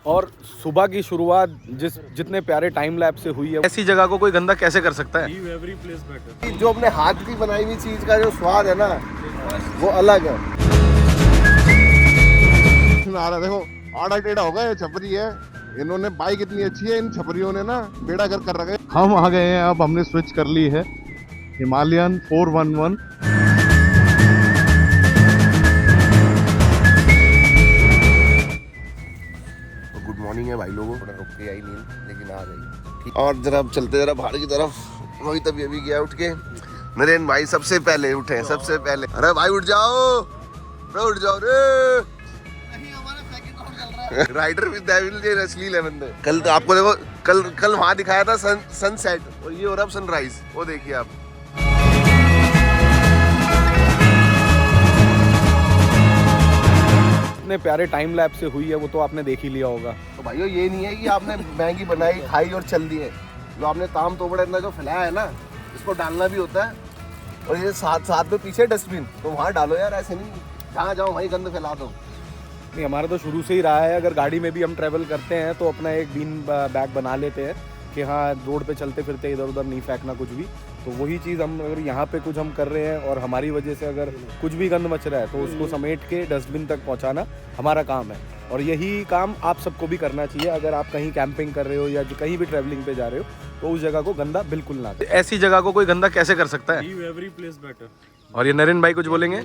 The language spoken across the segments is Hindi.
और सुबह की शुरुआत जितने प्यारे टाइम लैप से हुई है, ऐसी जगह को कोई गंदा कैसे कर सकता है। जो अपने हाथ की बनाई हुई चीज का जो स्वाद है ना वो अलग है। आ रहा देखो आड़ा टेढ़ा होगा, ये छपरी है। इन्होंने बाइक इतनी अच्छी है, इन छपरियों ने ना बेड़ा कर रखा है। हम आ गए हैं, अब हमने स्विच कर ली है हिमालयन 411। गुड मॉर्निंग है भाई लोगों, थोड़ा रुक के आई नींद लेकिन आ गई ठीक। और जरा अब चलते जरा बाहर की तरफ। वही तभी अभी गया उठ के। नरेन भाई सबसे पहले उठे, सबसे पहले। अरे भाई उठ जाओ, उठ जाओ रे। राइडर विद डेविल ये असली है बंदे। कल तो आपको देखो, कल वहां दिखाया था सनसेट और ये हो रहा सनराइज। वो देखिए आप। इतने प्यारे टाइम लैप से हुई है वो तो आपने देख ही लिया होगा। तो भाइयों ये नहीं है कि आपने मैगी बनाई खाई और चल दिए। जो आपने ताम तोबड़ा इतना जो फैलाया है ना, इसको डालना भी होता है। और ये साथ में पीछे डस्टबिन तो वहाँ डालो यार, ऐसे नहीं जहाँ जाओ वहीं गंद फैला दो। नहीं, हमारा तो शुरू से ही रहा है, अगर गाड़ी में भी हम ट्रैवल करते हैं तो अपना एक बीन बैग बना लेते हैं कि हाँ रोड पे चलते फिरते इधर उधर नहीं फेंकना कुछ भी। तो वही चीज़ हम अगर यहाँ पे कुछ हम कर रहे हैं और हमारी वजह से अगर कुछ भी गंद मच रहा है तो उसको समेट के डस्टबिन तक पहुँचाना हमारा काम है। और यही काम आप सबको भी करना चाहिए। अगर आप कहीं कैंपिंग कर रहे हो या कहीं भी ट्रैवलिंग पे जा रहे हो तो उस जगह को गंदा बिल्कुल ना करें। ऐसी जगह को कोई गंदा कैसे कर सकता है। Leave every place better. और ये नरेन भाई कुछ बोलेंगे।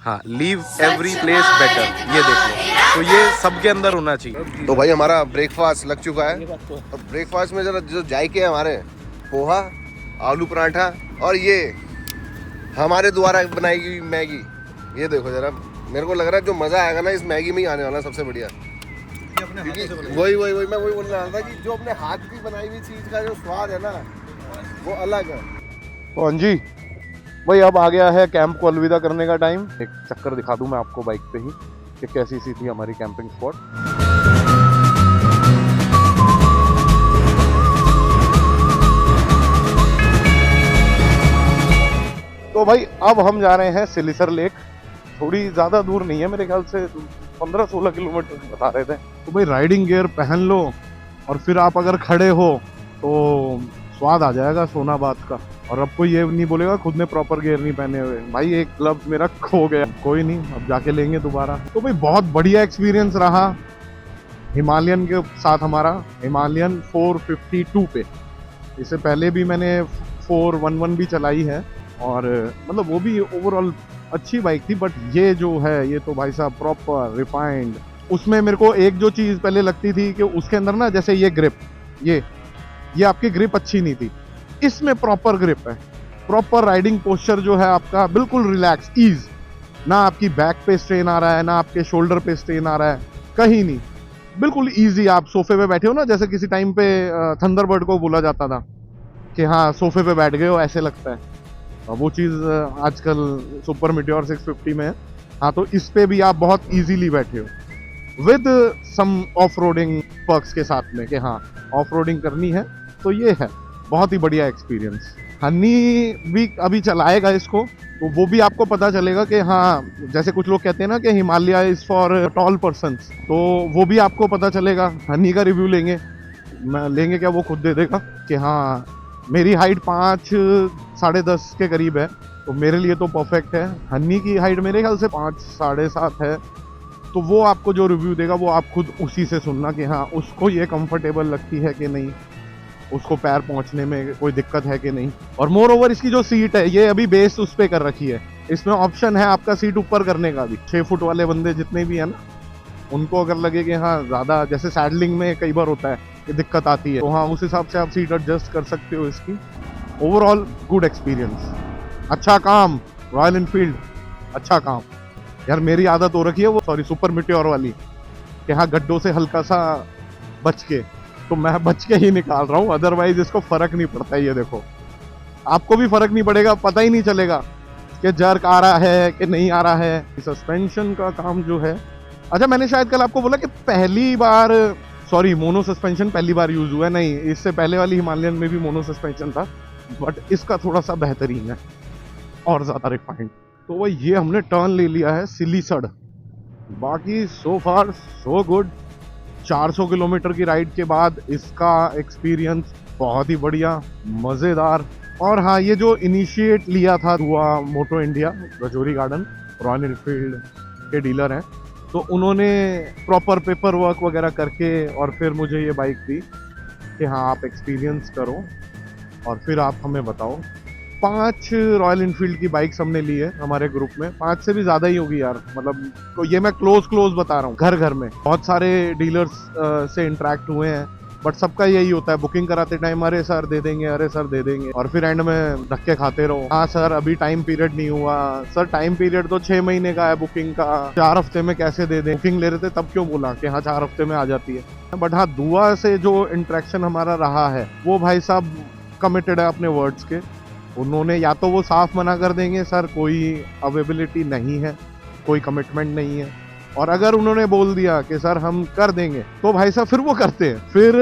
हाँ, लीव एवरी प्लेस बेटर, ये देख लो। तो ये सबके अंदर होना चाहिए। तो भाई हमारा ब्रेकफास्ट लग चुका है। और ब्रेकफास्ट में जरा जो जायके हैं हमारे, पोहा, आलू पराठा और ये हमारे द्वारा बनाई गई मैगी। ये देखो जरा, मेरे को लग रहा है जो मज़ा आएगा ना इस मैगी में ही आने वाला सबसे बढ़िया। वही मैं वही बोलने रहा था कि जो अपने हाथ की बनाई हुई चीज़ का जो स्वाद है ना वो अलग है। कौन जी भाई, अब आ गया है कैंप को अलविदा करने का टाइम। एक चक्कर दिखा दूं मैं आपको बाइक पे ही कि कैसी सी थी हमारी कैंपिंग स्पॉट। तो भाई अब हम जा रहे हैं सिलिसर लेक। थोड़ी ज़्यादा दूर नहीं है, मेरे ख्याल से 15-16 किलोमीटर बता रहे थे। तो भाई राइडिंग गियर पहन लो और फिर आप अगर खड़े हो तो स्वाद आ जाएगा सोनाबाद का। और अब कोई ये नहीं बोलेगा खुद ने प्रॉपर गियर नहीं पहने हुए। भाई एक क्लब मेरा खो गया, कोई नहीं, अब जाके लेंगे दोबारा। तो भाई बहुत बढ़िया एक्सपीरियंस रहा हिमालयन के साथ हमारा, हिमालयन 452 पे। इससे पहले भी मैंने 411 भी चलाई है और मतलब वो भी ओवरऑल अच्छी बाइक थी। बट ये जो है ये तो भाई साहब प्रॉपर रिफाइंड। उसमें मेरे को एक जो चीज़ पहले लगती थी कि उसके अंदर ना जैसे ये ग्रिप, ये आपकी ग्रिप अच्छी नहीं थी। इसमें प्रॉपर ग्रिप है, प्रॉपर राइडिंग पोस्चर जो है आपका बिल्कुल रिलैक्स, ईज। ना आपकी बैक पे स्ट्रेन आ रहा है, ना आपके शोल्डर पे स्ट्रेन आ रहा है, कहीं नहीं, बिल्कुल ईजी। आप सोफे पे बैठे हो ना, जैसे किसी टाइम पे थंडरबर्ड को बोला जाता था कि हाँ सोफे पे बैठ गए हो, ऐसे लगता है। वो चीज़ आजकल सुपर मीटियोर 650 में है। हाँ, तो इस पे भी आप बहुत ईजीली बैठे हो with some of roading perks के साथ में कि हाँ ऑफ रोडिंग करनी है तो ये है बहुत ही बढ़िया एक्सपीरियंस। हनी भी अभी चलाएगा इसको तो वो भी आपको पता चलेगा कि हाँ, जैसे कुछ लोग कहते हैं ना कि Himalaya is for toll persons, तो वो भी आपको पता चलेगा। हनी का रिव्यू लेंगे क्या वो खुद दे देगा कि हाँ मेरी हाइट 5-10.5 के करीब है तो मेरे लिए तो परफेक्ट है। हनी की हाइट मेरे ख्याल से 5-7.5 है। तो वो आपको जो रिव्यू देगा वो आप खुद उसी से सुनना कि हाँ उसको ये कंफर्टेबल लगती है कि नहीं, उसको पैर पहुंचने में कोई दिक्कत है कि नहीं। और मोर ओवर इसकी जो सीट है ये अभी बेस उस पे कर रखी है। इसमें ऑप्शन है आपका सीट ऊपर करने का भी। 6 फुट वाले बंदे जितने भी हैं ना, उनको अगर लगे कि हाँ ज़्यादा, जैसे सैडलिंग में कई बार होता है कि दिक्कत आती है, तो हाँ उस हिसाब से आप सीट एडजस्ट कर सकते हो इसकी। ओवरऑल गुड एक्सपीरियंस, अच्छा काम रॉयल एनफील्ड, अच्छा काम। यार मेरी आदत हो रखी है वो सुपर मीटियोर वाली कि हाँ गड्ढों से हल्का सा बच के, तो मैं बच के ही निकाल रहा हूँ, अदरवाइज इसको फर्क नहीं पड़ता। ये देखो आपको भी फर्क नहीं पड़ेगा, पता ही नहीं चलेगा कि जर्क आ रहा है कि नहीं आ रहा है। सस्पेंशन का काम जो है, अच्छा मैंने शायद कल आपको बोला कि पहली बार, सॉरी मोनो सस्पेंशन पहली बार यूज हुआ है, नहीं इससे पहले वाली हिमालयन में भी मोनो सस्पेंशन था बट इसका थोड़ा सा बेहतरीन है और ज़्यादा रिफाइंड। तो वही ये हमने टर्न ले लिया है सिलीसड़। बाकी सो फार सो गुड, 400 किलोमीटर की राइड के बाद इसका एक्सपीरियंस बहुत ही बढ़िया, मज़ेदार। और हाँ, ये जो इनिशिएट लिया था Dua Moto India Rajouri Garden, Royal Enfield के डीलर हैं, तो उन्होंने प्रॉपर पेपर वर्क वगैरह करके और फिर मुझे ये बाइक दी कि हाँ आप एक्सपीरियंस करो और फिर आप हमें बताओ। 5 रॉयल एनफील्ड की बाइक्स हमने ली है हमारे ग्रुप में, 5 से भी ज़्यादा ही होगी यार, मतलब तो ये मैं क्लोज बता रहा हूँ। घर घर में बहुत सारे डीलर्स से इंटरेक्ट हुए हैं, बट सबका यही होता है बुकिंग कराते टाइम अरे सर दे देंगे, अरे सर दे देंगे, और फिर एंड में धक्के खाते रहो। हाँ सर अभी टाइम पीरियड नहीं हुआ, सर टाइम पीरियड तो 6 महीने का है बुकिंग का, 4 हफ्ते में कैसे दे दें, बुकिंग ले रहे थे तब क्यों बोला कि हाँ 4 हफ्ते में आ जाती है। बट हाँ, दुआ से जो इंटरेक्शन हमारा रहा है वो भाई साहब कमिटेड है अपने वर्ड्स के। उन्होंने या तो वो साफ मना कर देंगे सर कोई अवेलेबिलिटी नहीं है, कोई कमिटमेंट नहीं है, और अगर उन्होंने बोल दिया कि सर हम कर देंगे तो भाई साहब फिर वो करते हैं। फिर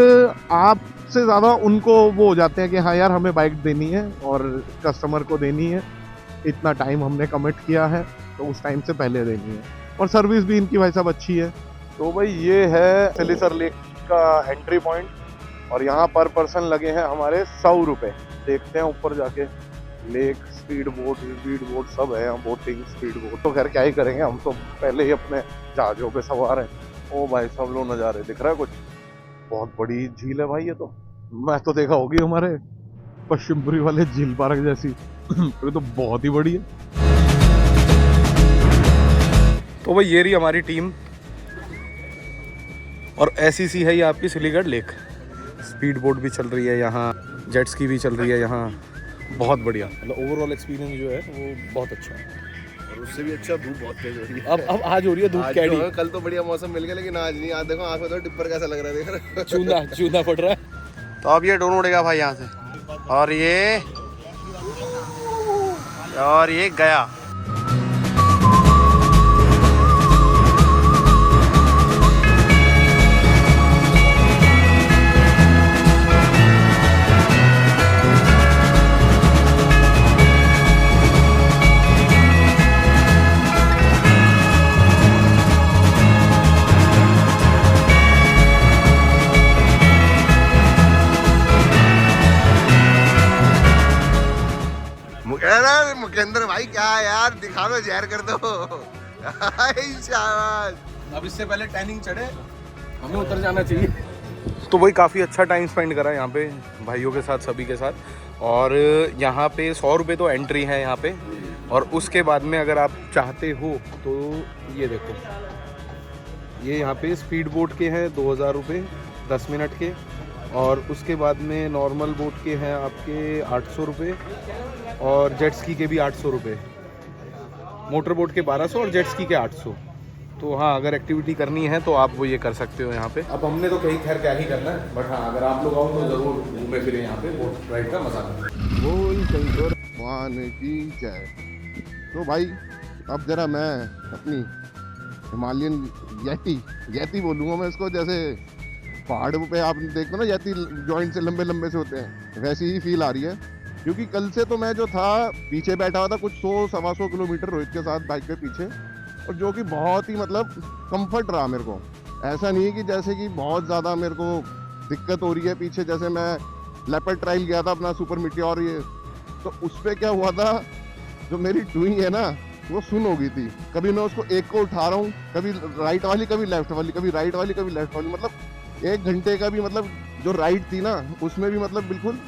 आपसे ज़्यादा उनको वो हो जाते हैं कि हाँ यार हमें बाइक देनी है और कस्टमर को देनी है, इतना टाइम हमने कमिट किया है तो उस टाइम से पहले देनी है, और सर्विस भी इनकी भाई साहब अच्छी है। तो भाई ये है सिलिसर लेक का एंट्री पॉइंट, और यहाँ पर पर्सन लगे हैं हमारे 100 रुपये। देखते हैं ऊपर जाके, लेक स्पीड बोट सब है यहाँ, बोटिंग स्पीड बोट। तो खैर क्या ही करेंगे, हम तो पहले ही अपने जहाजों पे सवार हैं। ओ भाई सब लोग नज़ारे दिख रहा है, कुछ बहुत बड़ी झील है भाई ये तो, मैं तो देखा होगी हमारे पश्चिमपुरी वाले झील पार्क जैसी। ये तो बहुत ही बड़ी है। तो भाई ये रही हमारी टीम, और ऐसी सी है ये आपकी सिलीगढ़ लेक। स्पीड बोट भी चल रही है यहाँ, जेट स्की भी चल रही है यहाँ, बहुत बढ़िया। मतलब ओवरऑल एक्सपीरियंस जो है वो बहुत अच्छा है। और उससे भी अच्छा धूप बहुत तेज हो रही है। अब आज हो रही है धूप कैडी। कल तो बढ़िया मौसम मिल गया, लेकिन आज नहीं। आज देखो आँख में तो टिप्पर कैसा लग रहा है, देख रहे हो? चूना पड़ रहा है। तो अब ये ड्रोन उड़ेगा भाई यहाँ से, और ये गया। मुकेंद्र भाई क्या यार, दिखा दो, जहर कर दो। शाबाश। अब इससे पहले टैनिंग चढ़े हमें उतर जाना चाहिए। तो वही काफ़ी अच्छा टाइम स्पेंड करा यहाँ पे भाइयों के साथ, सभी के साथ। और यहाँ पे 100 रुपये तो एंट्री है यहाँ पे, और उसके बाद में अगर आप चाहते हो तो ये देखो, ये यहाँ पे स्पीड बोट के हैं 2000 रुपये 10 मिनट के, और उसके बाद में नॉर्मल बोट के हैं आपके 800 रुपये, और जेट स्की के भी 800 रुपये, मोटर बोट के 1200 और जेट स्की के 800। तो हाँ, अगर एक्टिविटी करनी है तो आप वो ये कर सकते हो यहाँ पे। अब हमने तो कहीं खैर क्या ही करना है, बट हाँ अगर आप लोग आओ तो ज़रूर घूमे फिरे यहाँ पे, बोट राइड का मजा लें। बोल शंकर भगवान की जय। तो भाई अब जरा मैं अपनी हिमालयन यति बोलूँगा मैं इसको, जैसे पहाड़ पे आप देखते हो ना यति जॉइंट से लंबे लंबे से होते हैं, वैसी ही फील आ रही है। क्योंकि कल से तो मैं जो था पीछे बैठा हुआ था कुछ 100-125 किलोमीटर रोहित के साथ बाइक के पीछे, और जो कि बहुत ही मतलब कंफर्ट रहा मेरे को। ऐसा नहीं है कि जैसे कि बहुत ज़्यादा मेरे को दिक्कत हो रही है पीछे। जैसे मैं लेपर्ड ट्रायल गया था अपना सुपर मिटियोर, ये तो उस पर क्या हुआ था, जो मेरी टुई है ना वो सुन हो गई थी। कभी मैं उसको एक को उठा रहा हूँ, कभी राइट वाली कभी लेफ्ट वाली, कभी राइट वाली कभी लेफ्ट वाली, मतलब 1 घंटे का भी मतलब जो राइड थी ना उसमें भी मतलब बिल्कुल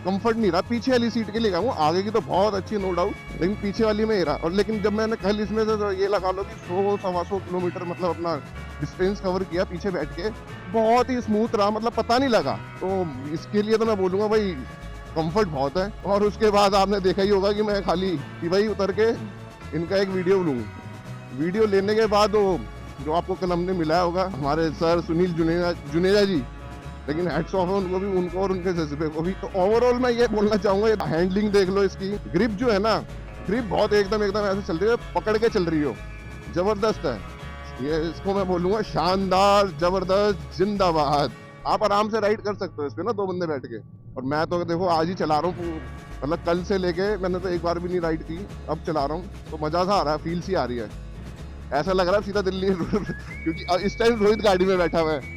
कंफर्ट नहीं रहा। पीछे वाली सीट के लिए गया हूँ, आगे की तो बहुत अच्छी नो डाउट, लेकिन पीछे वाली में ही रहा। और लेकिन जब मैंने कल इसमें से तो ये लगा लो कि 100-125 किलोमीटर मतलब अपना डिस्टेंस कवर किया पीछे बैठ के, बहुत ही स्मूथ रहा, मतलब पता नहीं लगा। तो इसके लिए तो मैं बोलूँगा भाई कंफर्ट बहुत है। और उसके बाद आपने देखा ही होगा कि मैं खाली कि भाई उतर के इनका एक वीडियो लूँ। वीडियो लेने के बाद वो जो आपको कल हमने मिलाया होगा हमारे सर सुनील जुनेजा जी, लेकिन हेड्स ऑफ है उनको भी, उनको और उनके जज्बे को भी। तो ओवरऑल मैं ये बोलना चाहूँगा, हैंडलिंग देख लो इसकी, ग्रिप जो है ना, ग्रिप बहुत एकदम ऐसे चल रही है, पकड़ के चल रही हो, ज़बरदस्त है ये। इसको मैं बोलूँगा शानदार, ज़बरदस्त, जिंदाबाद। आप आराम से राइड कर सकते हो इस पर ना 2 बंदे बैठ के। और मैं तो देखो आज ही चला रहा हूँ, मतलब कल से लेके मैंने तो एक बार भी नहीं राइड की, अब चला रहा हूँ तो मज़ा सा आ रहा है, फील सी आ रही है। ऐसा लग रहा है सीधा दिल्ली क्योंकि इस टाइम रोहित गाड़ी में बैठा हुआ है,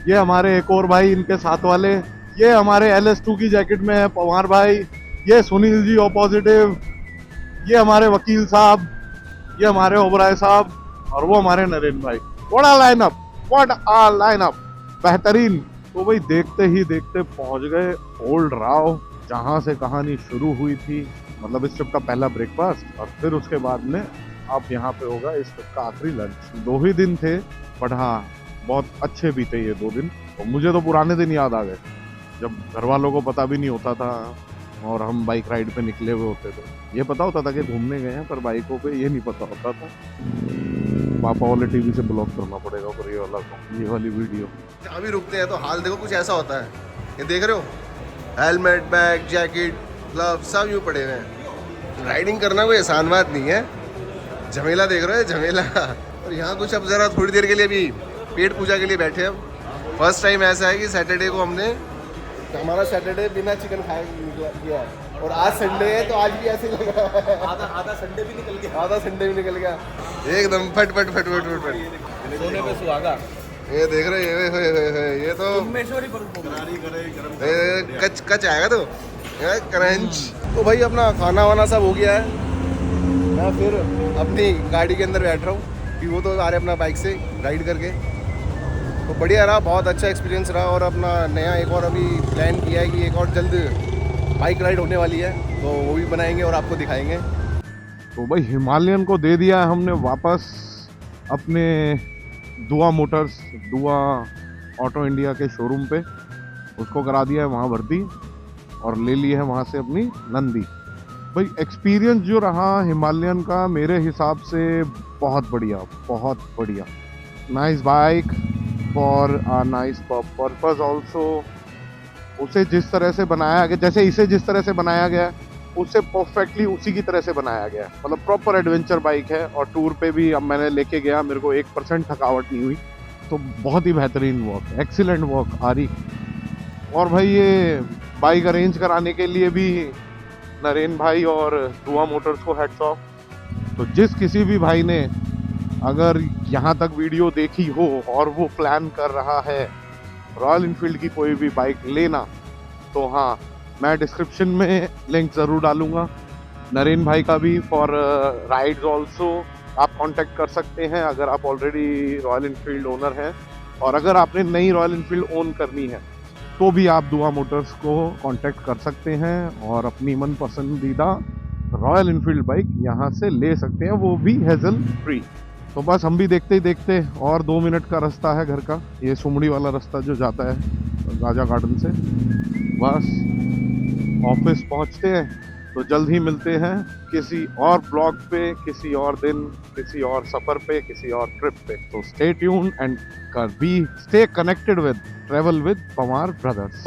ये हमारे एक और भाई इनके साथ वाले, ये हमारे LS2 की जैकेट में है पवार भाई, ये सुनील जी पॉजिटिव, ये हमारे वकील साहब, ये हमारे ओबराय साहब, और वो हमारे नरेंद्र भाई। व्हाट अ लाइनअप, बेहतरीन। तो भाई देखते ही देखते पहुंच गए ओल्ड राव, जहां से कहानी शुरू हुई थी, मतलब इस ट्रिप का पहला ब्रेकफास्ट, और फिर उसके बाद में अब यहाँ पे होगा इस ट्रिप का आखिरी लंच। 2 ही दिन थे, बट हाँ बहुत अच्छे बीते ये 2 दिन। तो मुझे तो पुराने दिन याद आ गए, जब घर वालों को पता भी नहीं होता था और हम बाइक राइड पे निकले हुए होते थे। ये पता होता था कि घूमने गए हैं, पर बाइकों पे ये नहीं पता होता था। पापा वाले टीवी से ब्लॉक करना पड़ेगा पर ये वाली वीडियो। जहाँ भी रुकते हैं तो हाल देखो कुछ ऐसा होता है, ये देख रहे हो, हेलमेट, बैग, जैकेट, ग्लव सब यूँ पड़े हुए हैं। राइडिंग करना कोई आसान बात नहीं है, झमेला देख रहे हो, झमेला। और यहाँ कुछ अब ज़रा थोड़ी देर के लिए भी पेट पूजा के लिए बैठे हैं। फर्स्ट टाइम ऐसा है कि सैटरडे को हमारा सैटरडे बिना चिकन खाए किया है, और आज संडे है तो आज भी ऐसे लगा है। आधा संडे भी निकल गया एकदम फट फट फट फट फट फट। सोने पे सुहागा। ये देख रहे हैं, ये तो कच कच आएगा तो क्रंच। तो भाई अपना खाना वाना सब हो गया है, मैं फिर अपनी गाड़ी के अंदर बैठ रहा हूँ कि वो तो आ रहे अपना बाइक से राइड करके। तो बढ़िया रहा, बहुत अच्छा एक्सपीरियंस रहा। और अपना नया एक और अभी प्लान किया है कि एक और जल्द बाइक राइड होने वाली है, तो वो भी बनाएंगे और आपको दिखाएंगे। तो भाई हिमालयन को दे दिया है हमने वापस अपने दुआ मोटर्स, दुआ ऑटो इंडिया के शोरूम पे, उसको करा दिया है वहाँ भर्ती, और ले ली है वहाँ से अपनी नंदी। भाई एक्सपीरियंस जो रहा हिमालयन का मेरे हिसाब से बहुत बढ़िया। Nice bike for a nice purpose also. उसे जिस तरह से बनाया गया, जैसे इसे जिस तरह से बनाया गया, उसे परफेक्टली उसी की तरह से बनाया गया, मतलब प्रॉपर एडवेंचर बाइक है। और टूर पे भी अब मैंने लेके गया, मेरे को 1% थकावट नहीं हुई। तो बहुत ही बेहतरीन वर्क, एक्सीलेंट वर्क आरी। और भाई ये बाइक अरेंज कराने के लिए भी नरेन भाई और दुआ मोटर्स को हेड्स ऑफ। तो जिस किसी भी भाई ने अगर यहाँ तक वीडियो देखी हो और वो प्लान कर रहा है रॉयल इनफील्ड की कोई भी बाइक लेना, तो हाँ मैं डिस्क्रिप्शन में लिंक ज़रूर डालूंगा। नरेन भाई का भी फॉर राइड्स ऑल्सो आप कांटेक्ट कर सकते हैं अगर आप ऑलरेडी रॉयल इनफील्ड ओनर हैं। और अगर आपने नई रॉयल इनफील्ड ओन करनी है तो भी आप दुआ मोटर्स को कांटेक्ट कर सकते हैं और अपनी मन पसंदीदा रॉयल इनफील्ड बाइक यहाँ से ले सकते हैं, वो भी हेजल फ्री। तो बस हम भी देखते ही देखते, और 2 मिनट का रास्ता है घर का, ये सुमड़ी वाला रास्ता जो जाता है राजा गार्डन से। बस ऑफिस पहुँचते हैं, तो जल्द ही मिलते हैं किसी और ब्लॉग पे, किसी और दिन, किसी और सफ़र पे, किसी और ट्रिप पे। तो stay tune and stay connected with travel with Pawar brothers.